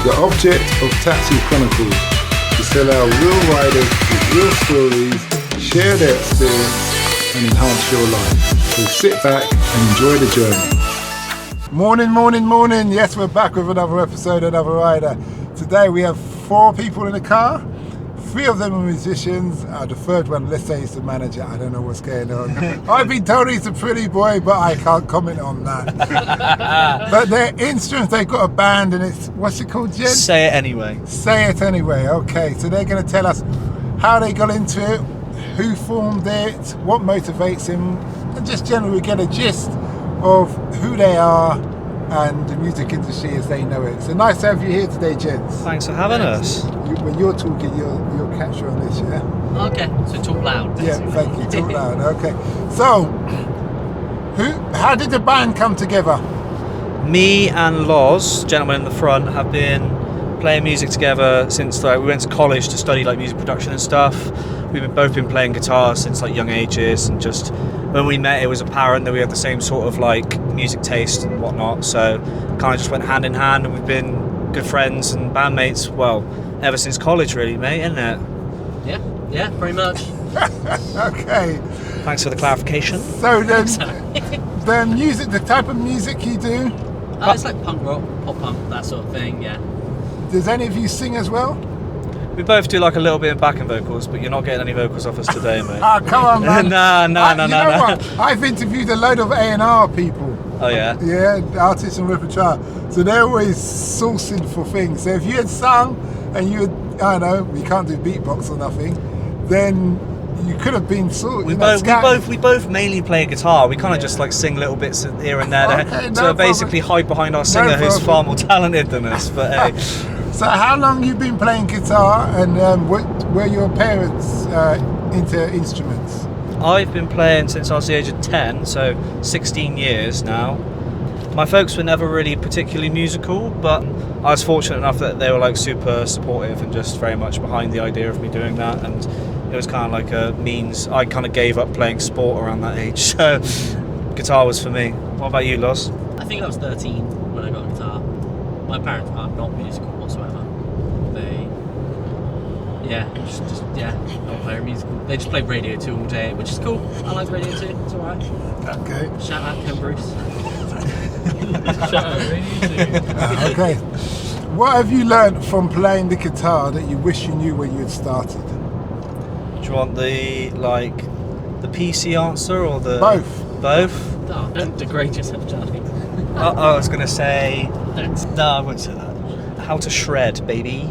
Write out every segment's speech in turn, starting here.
The object of Taxi Chronicles is to allow real riders with real stories share their experience and enhance your life. So sit back and enjoy the journey. Morning. Yes, we're back with another episode, Another Rider. Today we have 4 people in the car. 3 of them are musicians. The third one, let's say, is the manager. I don't know what's going on. I've been told he's a pretty boy, but I can't comment on that. But their instruments, they've got a band, and it's, what's it called, Jen? Say It Anyway. Say It Anyway. Okay, so they're going to tell us how they got into it, who formed it, what motivates them, and just generally get a gist of who they are and the music industry as they know it. So nice to have you here today, gents. Thanks for having us. When you're talking, you'll capture on this, yeah? Okay, so talk loud. Yeah, thank you. Talk loud. Okay. So, how did the band come together? Me and Loz, gentleman in the front, have been playing music together since we went to college to study music production and stuff. We've both been playing guitar since young ages, and just when we met, it was apparent that we had the same sort of music taste and whatnot. So, kind of just went hand in hand, and we've been good friends and bandmates. Well, ever since college, really, mate, isn't it? Yeah, pretty much. Okay. Thanks for the clarification. So then, the type of music you do. It's like punk rock, pop punk, that sort of thing. Yeah. Does any of you sing as well? We both do a little bit of backing vocals, but you're not getting any vocals off us today, mate. Ah, come on, man. No. You know what? I've interviewed a load of A&R people. Oh, yeah? Yeah, artists and repertoire. So they're always sourcing for things. So if you had sung and you had, I don't know, we can't do beatbox or nothing, then you could have been we both mainly play guitar. We kind of just sing little bits here and there to basically hide behind our singer who's far more talented than us. But hey. So how long you been playing guitar, and were your parents into instruments? I've been playing since I was the age of 10, so 16 years now. My folks were never really particularly musical, but I was fortunate enough that they were super supportive and just very much behind the idea of me doing that, and it was kind of a means. I kind of gave up playing sport around that age, so guitar was for me. What about you, Loz? I think I was 13 when I got a guitar. My parents are not musical whatsoever. Just not very musical. They just play Radio 2 all day, which is cool. I like Radio 2, it's alright. Okay. Shout out Ken Bruce. Shout out Radio 2. Okay. What have you learnt from playing the guitar that you wish you knew when you had started? Do you want the PC answer or the... Both. Both? Oh, don't degrade yourself, Charlie. I was going to say... No, I wouldn't say that. How to shred, baby.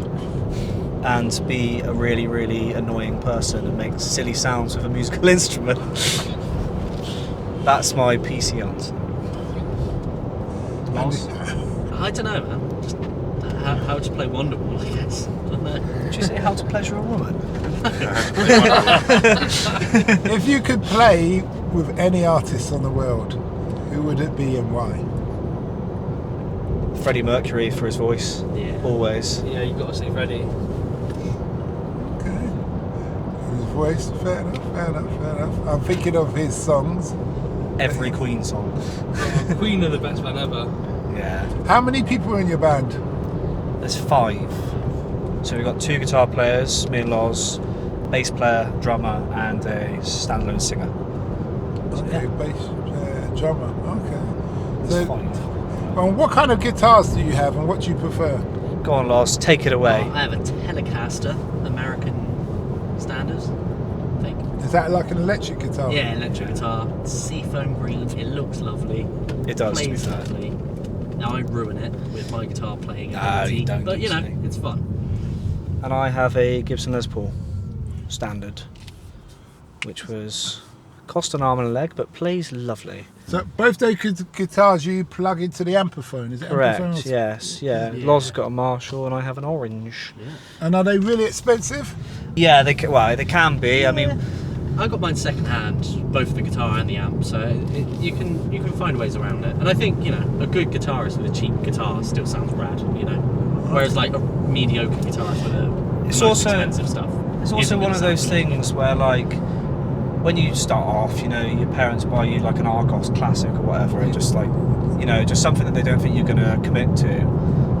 And be a really, really annoying person and make silly sounds with a musical instrument. That's my PC answer. I don't know, man. Just how to play Wonderwall, I guess. I don't know. Did you say how to pleasure a woman? If you could play with any artist on the world, who would it be and why? Freddie Mercury for his voice. Yeah. Always. Yeah, you got to say Freddie. Okay. His voice, fair enough. I'm thinking of his songs. Every Queen song. Yeah, Queen are the best band ever. Yeah. How many people are in your band? There's 5. So we've got 2 guitar players, me and Loz, bass player, drummer, and a standalone singer. Okay, bass, drummer. Okay. There's So, 5. and what kind of guitars do you have, and what do you prefer? Go on, Loz, take it away. I have a Telecaster, American standard, I think. Is that like an electric guitar? Yeah, electric guitar, seafoam green. It looks lovely. It does, to be Plays fair. lovely. Now I ruin it with my guitar playing No, ability, you don't, but Gibson. it's fun. And I have a Gibson Les Paul standard, which cost an arm and a leg, but plays lovely. So both those guitars you plug into the ampliphone, is it? Correct, Ampliphone? yes, yeah. Yeah. Loz has got a Marshall and I have an Orange. Yeah. And are they really expensive? Yeah, they can be. I mean, I got mine second hand, both the guitar and the amp, so you can find ways around it. And I think a good guitarist with a cheap guitar still sounds rad, whereas a mediocre guitarist with It's most also- expensive stuff. it's also isn't one of gonna those sound things where when you start off, your parents buy you an Argos classic or whatever, and just just something that they don't think you're going to commit to.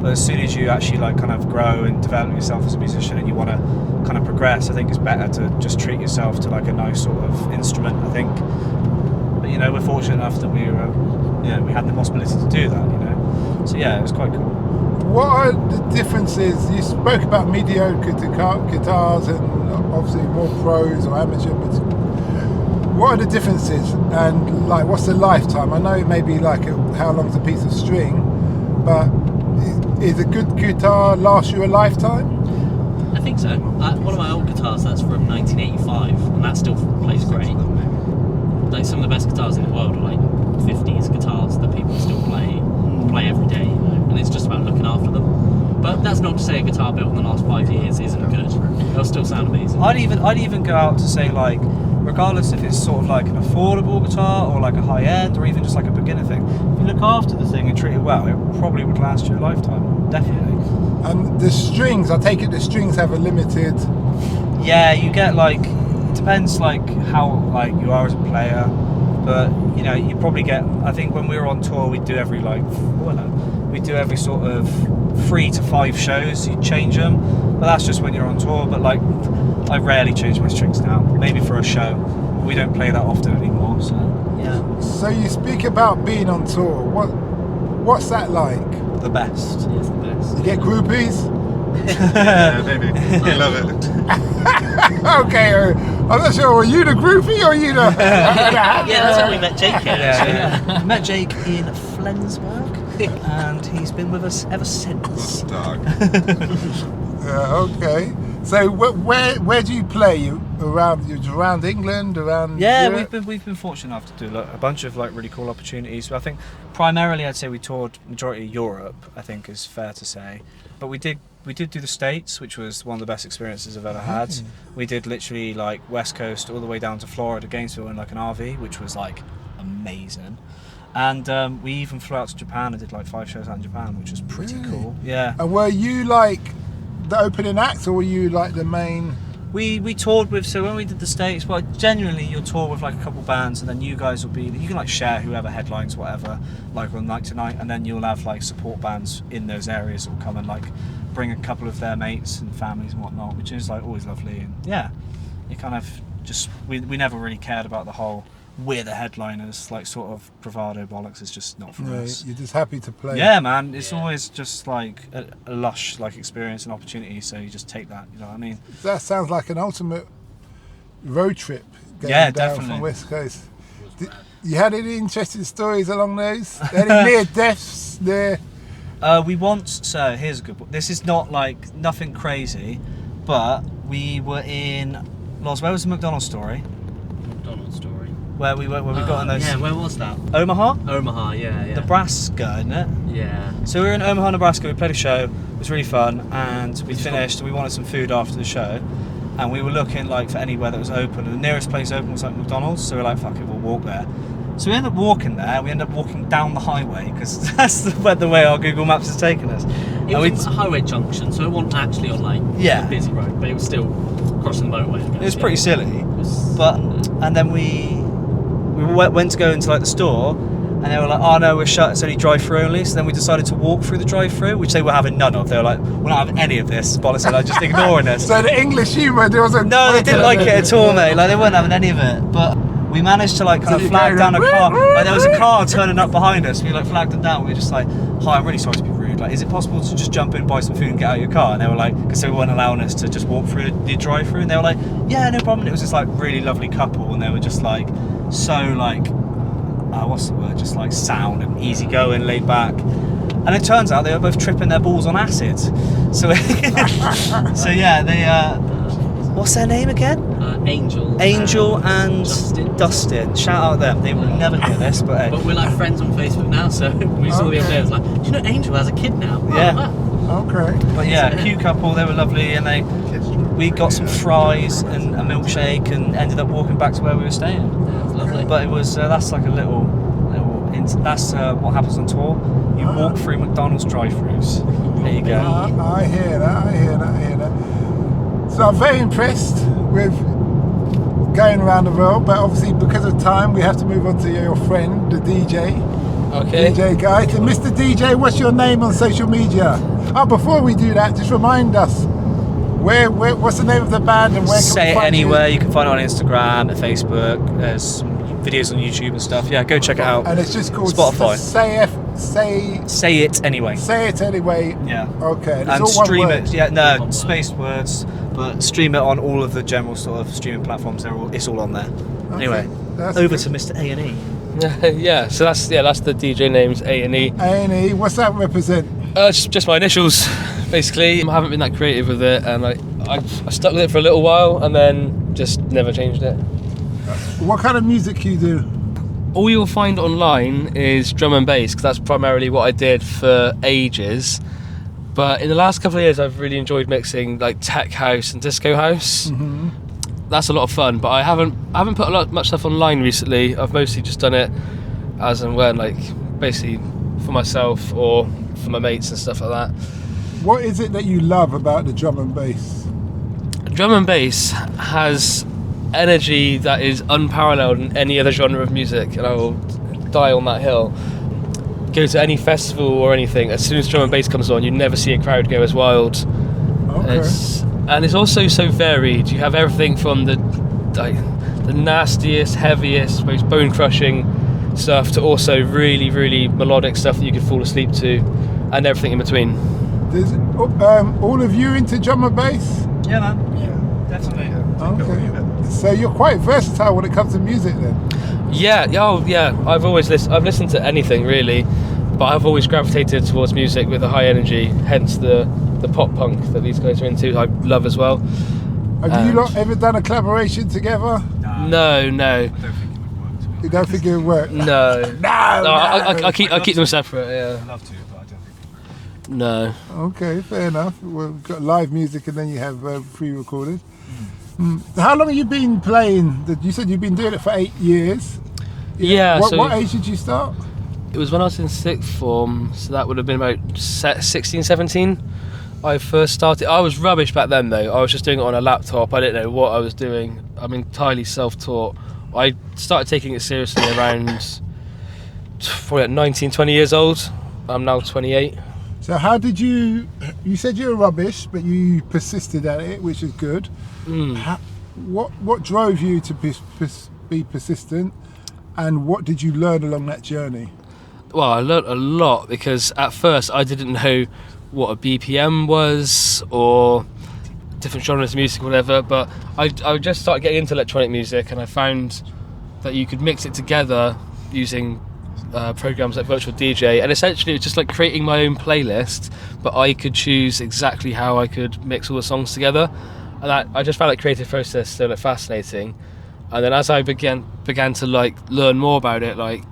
But But as soon as you actually like kind of grow and develop yourself as a musician and you want to kind of progress, I think it's better to just treat yourself to like a nice sort of instrument, I think. But you know, we're fortunate enough that we had the possibility to do that, you know. So yeah, it was quite cool. What are the differences? You spoke about mediocre guitars and obviously more pros or amateur, but what are the differences? And like, what's the lifetime? I know it may be like how long's a piece of string, but is a good guitar last you a lifetime? I think so. One of my old guitars, that's from 1985, and that still plays great. Like some of the best guitars in the world are like 50s guitars that people still play every day, you know? And it's just about looking after them. But that's not to say a guitar built in the last 5 years isn't good. It'll still sound amazing. I'd even go out to say, like, regardless if it's sort of like an affordable guitar or like a high end or even just like a beginner thing, if you look after the thing and treat it well, it probably would last you a lifetime, definitely. And the strings, I take it the strings have a limited... Yeah, you get like, it depends like how like you are as a player, but you know, you probably get, I think when we were on tour we'd do every sort of 3 to 5 shows, you change them, but that's just when you're on tour. But like, I rarely change my strings now, maybe for a show. We don't play that often anymore, so yeah. So you speak about being on tour, what's that like? The best. It's the best. You get groupies? Yeah, maybe. I love it. Okay, I'm not sure, were you the groupie or you the... Yeah, that's how we met Jake here. Yeah. Met Jake in Flensburg, and he's been with us ever since. Dog. Okay. So where do you play? You around England, around Yeah, Europe? we've been fortunate enough to do a bunch of like really cool opportunities. So I think primarily I'd say we toured majority of Europe, I think is fair to say. But we did do the States, which was one of the best experiences I've ever had. We did literally like West Coast all the way down to Florida, Gainesville in like an RV, which was like amazing. And we even flew out to Japan and did like 5 shows out in Japan, which was pretty cool. Yeah. And were you like the opening act, or were you like the main? We toured with, so when we did the States, well, genuinely you'll tour with like a couple bands, and then you guys will be, you can like share whoever headlines whatever, like on night to night, and then you'll have like support bands in those areas that will come and like bring a couple of their mates and families and whatnot, which is like always lovely. And yeah, it kind of just, we never really cared about the whole we're the headliners, like sort of bravado bollocks is just not for us. You're just happy to play. Yeah, man, it's always just like a lush like experience and opportunity, so you just take that, you know what I mean? That sounds like an ultimate road trip. Getting Yeah, down definitely. from West Coast. You had any interesting stories along those? Any near deaths there? We once, so here's a good one. This is not like nothing crazy, but we were in Los, where was the McDonald's story? McDonald's story. Where we got on those. Yeah, where was that? Omaha? Omaha, yeah. Nebraska, isn't it? Yeah. So we were in Omaha, Nebraska, we played a show, it was really fun, and we finished, and we wanted some food after the show, and we were looking like for anywhere that was open, and the nearest place open was like McDonald's, so we were like, fuck it, we'll walk there. So we ended up walking there, we ended up walking down the highway, because that's the way our Google Maps has taken us. It was a highway junction, so it wasn't actually on like a busy road, but it was still crossing the motorway. It was pretty silly, and then we went to go into like the store, and they were like, oh no, we're shut, it's only drive-through only. So then we decided to walk through the drive-through, which they were having none of. They were like, we're not having any of this. Bollocks said, like, just ignoring us. So the English humour, there was a... No, they didn't like it at all, mate. Like, they weren't having any of it. But we managed to like kind of flag down a car. Like, there was a car turning up behind us. We like flagged them down. We were just like, hi, I'm really sorry to be rude. Like, is it possible to just jump in, buy some food and get out of your car? And they were like, because they weren't allowing us to just walk through the drive-through. And they were like, yeah, no problem. And it was this like really lovely couple, and they were just like so like, what's the word? Just like sound and easygoing, laid back. And it turns out they were both tripping their balls on acid. So, so yeah, they. What's their name again? Angel and Dustin. Shout out them. They will never hear this, but hey. But we're like friends on Facebook now, so we saw the other day. I was like, do you know Angel has a kid now? Yeah. Oh, wow. Okay. But yeah, cute couple. They were lovely, and we got some fries and a milkshake, and ended up walking back to where we were staying. Yeah, it was lovely. But it was that's like a little. That's what happens on tour. You walk through McDonald's drive-throughs. There you go. I hear that. So I'm very impressed with going around the world, but obviously because of time, we have to move on to your friend, the DJ. Okay. DJ guy. So Mr. DJ, what's your name on social media? Oh, before we do that, just remind us where what's the name of the band and where Say can we It find Anywhere. you? You can find it on Instagram, and Facebook. There's some videos on YouTube and stuff. Yeah, go check it out. And it's just called Spotify. Say It Anyway. It Anyway. Yeah. Okay. And it's all stream one word. it. Yeah, no, spaced words, but stream it on all of the general sort of streaming platforms. It's all on there. Anyway, That's over good. to Mr. A&E. Yeah, so that's the DJ names A&E. A&E, what's that represent? Just my initials, basically. I haven't been that creative with it, and I stuck with it for a little while, and then just never changed it. What kind of music you do? All you'll find online is drum and bass, because that's primarily what I did for ages. But in the last couple of years, I've really enjoyed mixing like tech house and disco house. Mm-hmm. That's a lot of fun, but I haven't put much stuff online recently. I've mostly just done it as and when, like basically for myself or for my mates and stuff like that. What is it that you love about the drum and bass? Drum and bass has energy that is unparalleled in any other genre of music, and I will die on that hill. Go to any festival or anything, as soon as drum and bass comes on, you never see a crowd go as wild. Okay. And it's also so varied. You have everything from the nastiest, heaviest, most bone-crushing stuff to also really, really melodic stuff that you could fall asleep to, and everything in between. Does all of you into drum and bass? Yeah, man. Yeah, definitely. Okay. So you're quite versatile when it comes to music then? Yeah, oh yeah. I've listened to anything really, but I've always gravitated towards music with a high energy. Hence the pop punk that these guys are into. I love as well. Have you lot ever done a collaboration together? No. You don't think it would work? No. No. I keep them separate. Yeah. I'd love to, but I don't think. No. Okay, fair enough. Well, we've got live music and then you have pre-recorded. How long have you been playing? You said you've been doing it for 8 years. Yeah. What age did you start? It was when I was in sixth form, so that would have been about 16, 17. I first started. I was rubbish back then though. I was just doing it on a laptop. I didn't know what I was doing. I'm entirely self-taught. I started taking it seriously around probably at 19, 20 years old. I'm now 28. So how did you said you were rubbish, but you persisted at it, which is good. What drove you to be persistent, and what did you learn along that journey? Well, I learnt a lot because at first I didn't know what a BPM was or different genres of music or whatever, but I just started getting into electronic music, and I found that you could mix it together using programs like Virtual DJ, and essentially it's just like creating my own playlist, but I could choose exactly how I could mix all the songs together, and I just found that creative process so like fascinating. And then as I began to like learn more about it, like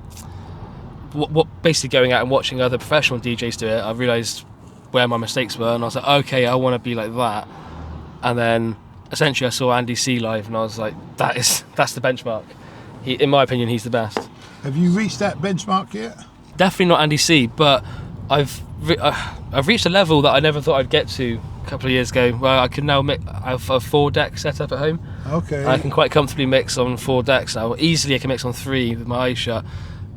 what basically going out and watching other professional DJs do it, I realised where my mistakes were, and I was like, okay, I want to be like that. And then essentially I saw Andy C live, and I was like, that's the benchmark. In my opinion, he's the best. Have you reached that benchmark yet? Definitely not Andy C, but I've reached a level that I never thought I'd get to a couple of years ago, where I can now I have a 4-deck setup at home. Okay. I can quite comfortably mix on 4 decks now. Easily I can mix on 3 with my eyes shut,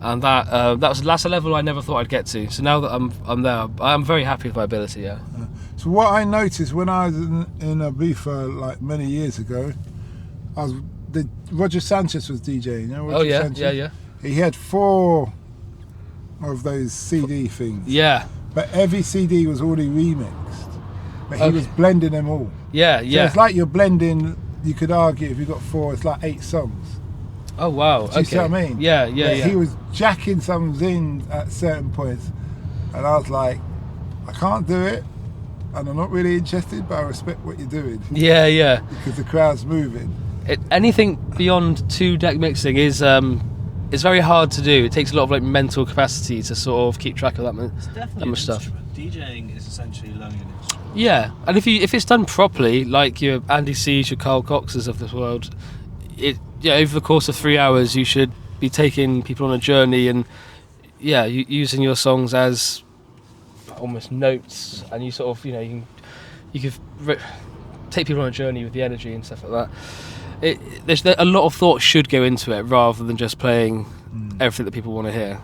and that's a level I never thought I'd get to. So now that I'm there, I'm very happy with my ability. Yeah. So what I noticed when I was in Ibiza like many years ago, Roger Sanchez was DJing. You know Roger Sanchez? Yeah. He had 4 of those CD things. Yeah. But every CD was already remixed. But he was blending them all. Yeah. So it's like you're blending, you could argue if you got 4, it's like 8 songs. Oh wow. Do you see what I mean? Yeah. He was jacking some in at certain points. And I was like, I can't do it. And I'm not really interested, but I respect what you're doing. Yeah. Because the crowd's moving. Anything beyond 2-deck mixing is very hard to do. It takes a lot of like mental capacity to sort of keep track of that much stuff. DJing is essentially learning an instrument. Yeah, and if it's done properly, like your Andy C's, your Carl Coxes of this world, over the course of 3 hours you should be taking people on a journey, and using your songs as almost notes, and you sort of you could take people on a journey with the energy and stuff like that. There's a lot of thought should go into it rather than just playing everything that people want to hear.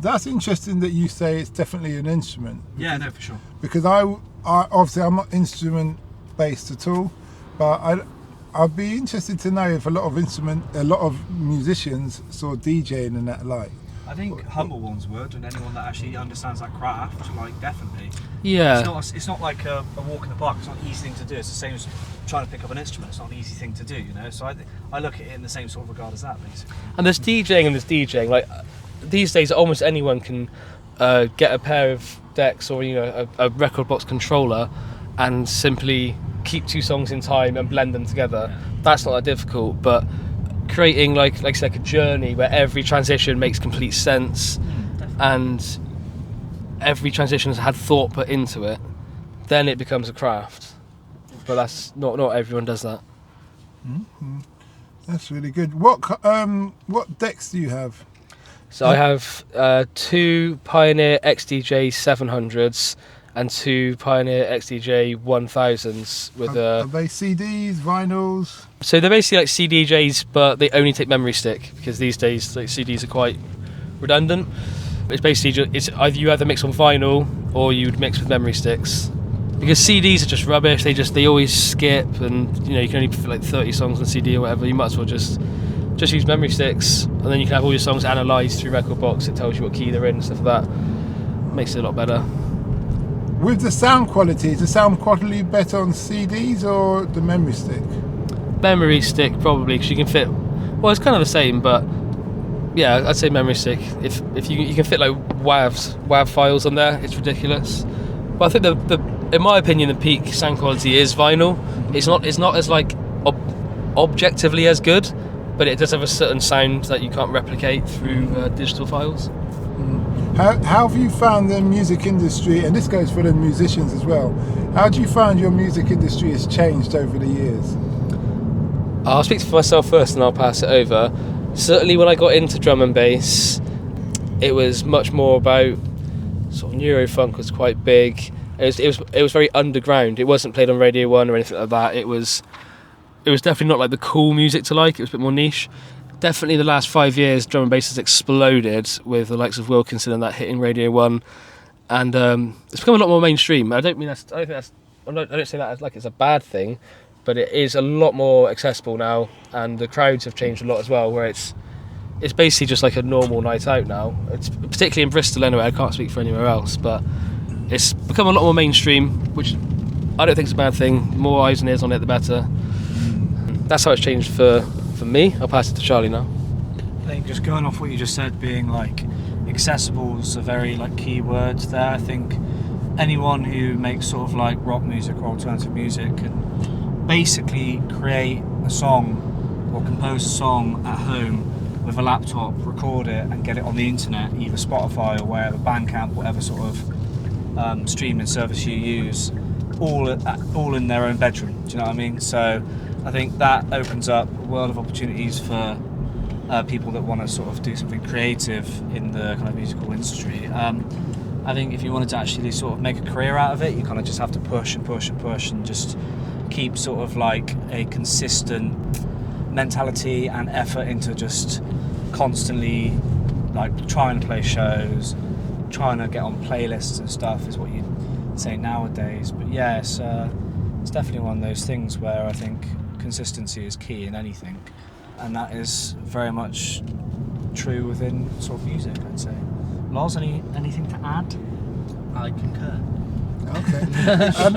That's interesting that you say it's definitely an instrument. Yeah, no, for sure. Because I obviously I'm not instrument based at all, but I'd be interested to know if a lot of musicians saw DJing in that light. I think humble ones would, and anyone that actually understands that craft, like, definitely. Yeah. It's not like a walk in the park. It's not an easy thing to do. It's the same as trying to pick up an instrument. It's not an easy thing to do, you know. So I look at it in the same sort of regard as that, basically. And there's DJing and there's DJing. Like these days, almost anyone can get a pair of decks or a record box controller and simply keep two songs in time and blend them together. Yeah. That's not that difficult, but creating like I said, a journey where every transition makes complete sense and every transition has had thought put into it, then it becomes a craft. But that's not everyone does that. Mm-hmm. That's really good. What decks do you have? So I have 2 Pioneer XDJ 700s and 2 Pioneer XDJ 1000s with Are they CDs, vinyls? So they're basically like CDJs, but they only take memory stick because these days like CDs are quite redundant. It's basically it's either mix on vinyl or you'd mix with memory sticks. Because CDs are just rubbish. They always skip, and you can only fit like 30 songs on a CD or whatever. You might as well just use memory sticks, and then you can have all your songs analysed through record box. It tells you what key they're in and stuff like that. Makes it a lot better. With the sound quality, is the sound quality better on CDs or the memory stick? Memory stick probably, because you can fit. Well, it's kind of the same, but yeah, I'd say memory stick. If you can fit like WAV files on there, it's ridiculous. But I think in my opinion, the peak sound quality is vinyl. It's not as like objectively as good, but it does have a certain sound that you can't replicate through digital files. How have you found the music industry, and this goes for the musicians as well, how do you find your music industry has changed over the years? I'll speak for myself first and I'll pass it over. Certainly when I got into drum and bass, it was much more about sort of Neurofunk was quite big. It was very underground. It wasn't played on Radio 1 or anything like that. It was definitely not like the cool music to like. It was a bit more niche. Definitely the last 5 years, drum and bass has exploded with the likes of Wilkinson and that hitting Radio 1, and it's become a lot more mainstream. I don't say that as like it's a bad thing, but it is a lot more accessible now, and the crowds have changed a lot as well. Where it's basically just like a normal night out now. It's particularly in Bristol anyway. I can't speak for anywhere else, but it's become a lot more mainstream, which I don't think is a bad thing. The more eyes and ears on it, the better. That's how it's changed for me. I'll pass it to Charlie now. I think just going off what you just said, being like accessible is a very like key word there. I think anyone who makes sort of like rock music or alternative music can basically create a song or compose a song at home with a laptop, record it and get it on the internet, either Spotify or wherever, Bandcamp, whatever sort of streaming service you use, all in their own bedroom. Do you know what I mean? So I think that opens up a world of opportunities for people that want to sort of do something creative in the kind of musical industry. I think if you wanted to actually sort of make a career out of it, you kind of just have to push and push and push and just keep sort of like a consistent mentality and effort into just constantly like trying to play shows, trying to get on playlists and stuff is what you'd say nowadays. But yeah, it's definitely one of those things where I think consistency is key in anything, and that is very much true within sort of music, I'd say. Lars, anything to add? I concur. Okay.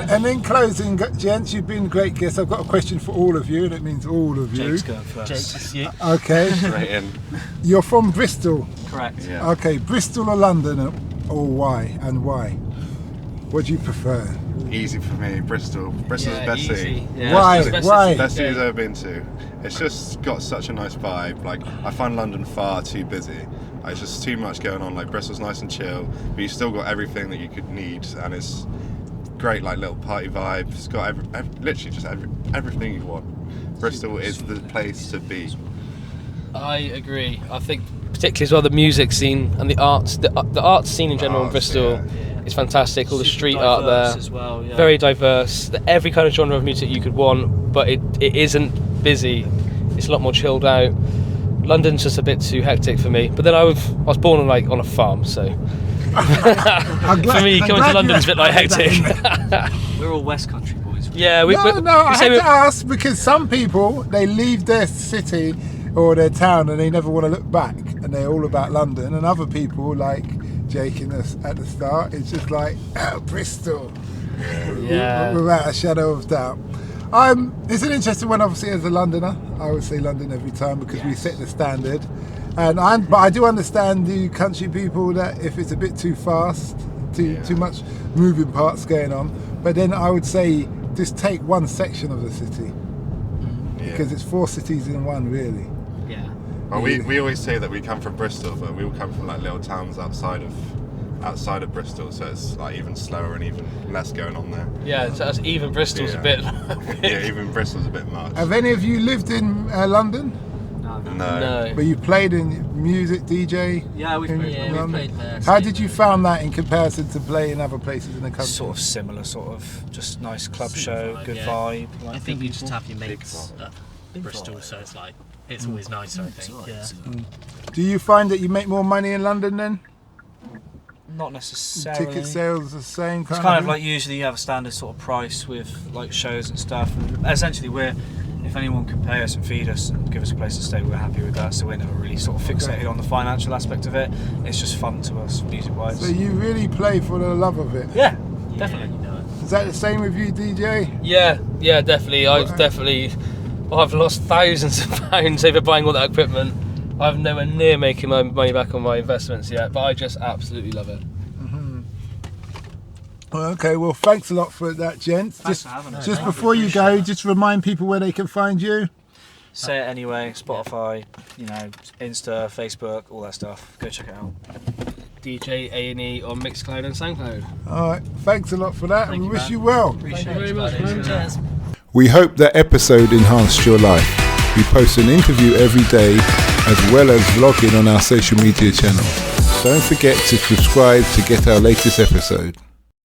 and in closing, gents, you've been great guests. I've got a question for all of you, and it means all of you. Jake's going first. Jake's you. Okay. Straight in. You're from Bristol. Correct. Yeah. Okay, Bristol or London, or why? And why? What do you prefer? Easy for me. Bristol's the best city. Yeah. Why? Best city I've ever been to. It's just got such a nice vibe. Like, I find London far too busy. It's just too much going on. Like, Bristol's nice and chill, but you still got everything that you could need, and it's great, like little party vibe. It's got literally just everything you want. Bristol is the place to be. I agree. I think particularly as well the music scene and the arts scene in general in Bristol is fantastic. All the street art there, as well, yeah. very diverse. Every kind of genre of music you could want, but it isn't busy. It's a lot more chilled out. London's just a bit too hectic for me. But then I was born on a farm, so for me, coming to London's a bit like hectic. We're all West Country boys. Yeah, I had to ask because some people, they leave their city or their town and they never want to look back, and they're all about London. And other people, like Jake at the start, it's just like Bristol, without a shadow of doubt. It's an interesting one, obviously, as a Londoner. I would say London every time because we set the standard. But I do understand the country people that if it's a bit too fast, too much moving parts going on. But then I would say just take one section of the city because it's 4 cities in one, really. Yeah. Well, we always say that we come from Bristol, but we all come from like little towns outside of Bristol, so it's like even slower and even less going on there. Yeah, so that's even Bristol's a bit. Yeah, even Bristol's a bit much. Have any of you lived in London? No. But you played in music, DJ? Yeah, we've played there. How did you find that in comparison to playing other places in the country? Sort of similar, just nice club show, vibe, good yeah. vibe. I think you just have your mates at Bristol, so it's like it's always nicer. I think. Yeah. Do you find that you make more money in London then? Not necessarily. Ticket sales the same kind It's kind of like usually you have a standard sort of price with like shows and stuff. And essentially, if anyone can pay us and feed us and give us a place to stay, we're happy with that. So we're never really sort of fixated on the financial aspect of it. It's just fun to us, music-wise. So you really play for the love of it? Yeah, definitely. You know it. Is that the same with you, DJ? Yeah, definitely. I've lost thousands of pounds over buying all that equipment. I've nowhere near making my money back on my investments yet, but I just absolutely love it. Okay, well, thanks a lot for that, gents. Thanks for having us. Just before you go, just remind people where they can find you. Say it anyway. Spotify, Insta, Facebook, all that stuff. Go check it out. DJ A&E on Mixcloud and SoundCloud. All right, thanks a lot for that. We wish you well. Thank you very much, man. Cheers. We hope that episode enhanced your life. We post an interview every day as well as vlogging on our social media channels. Don't forget to subscribe to get our latest episode.